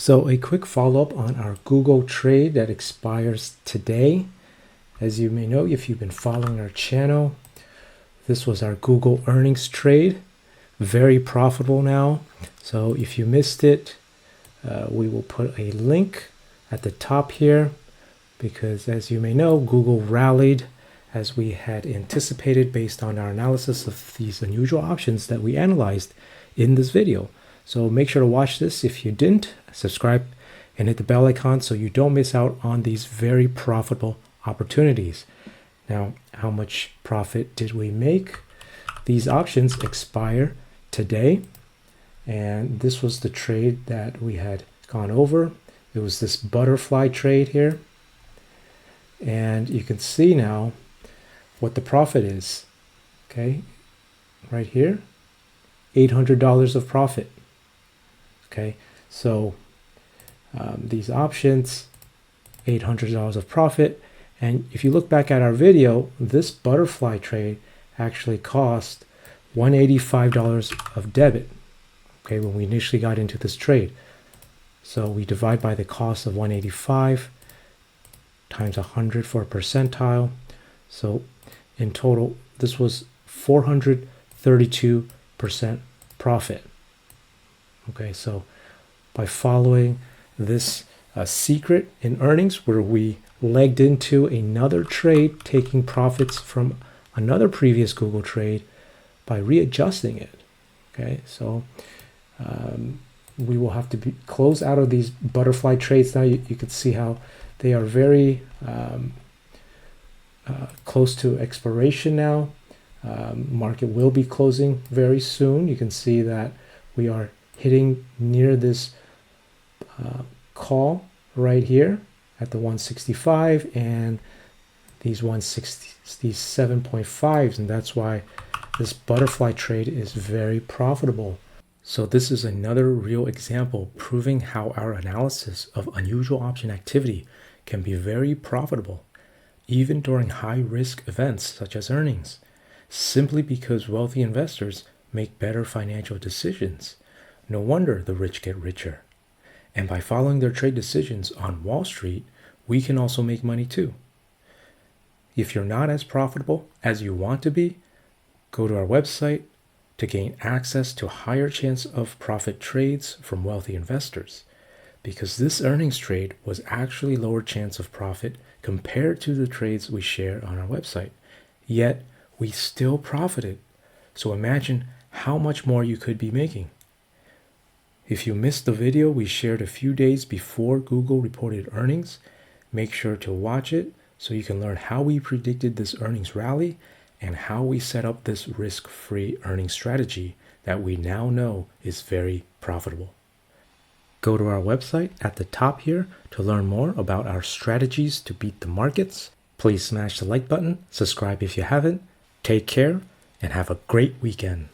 So a quick follow-up on our Google trade that expires today. As you may know, if you've been following our channel, this was our Google earnings trade. Very profitable now. So if you missed it, we will put a link at the top here because, as you may know, Google rallied as we had anticipated based on our analysis of these unusual options that we analyzed in this video. So make sure to watch this. If you didn't, subscribe and hit the bell icon so you don't miss out on these very profitable opportunities. Now, how much profit did we make? These options expire today, and this was the trade that we had gone over. It was this butterfly trade here, and you can see now what the profit is. Okay, right here, $800 of profit. Okay, so these options, $800 of profit. And if you look back at our video, this butterfly trade actually cost $185 of debit, okay, when we initially got into this trade. So we divide by the cost of 185 times 100 for a percentile. So in total, this was 432% profit. Okay, so by following this secret in earnings where we legged into another trade, taking profits from another previous Google trade by readjusting it. Okay, so we will have to close out of these butterfly trades now. You can see how they are very close to expiration now. Market will be closing very soon. You can see that we are hitting near this call right here at the 165 and these 167.5s, and that's why this butterfly trade is very profitable. So this is another real example proving how our analysis of unusual option activity can be very profitable, even during high risk events such as earnings, simply because wealthy investors make better financial decisions. No wonder the rich get richer. And by following their trade decisions on Wall Street, we can also make money too. If you're not as profitable as you want to be, go to our website to gain access to a higher chance of profit trades from wealthy investors. Because this earnings trade was actually lower chance of profit compared to the trades we share on our website. Yet, we still profited. So imagine how much more you could be making. If you missed the video we shared a few days before Google reported earnings, make sure to watch it so you can learn how we predicted this earnings rally and how we set up this risk-free earnings strategy that we now know is very profitable. Go to our website at the top here to learn more about our strategies to beat the markets. Please smash the like button, subscribe if you haven't. Take care and have a great weekend.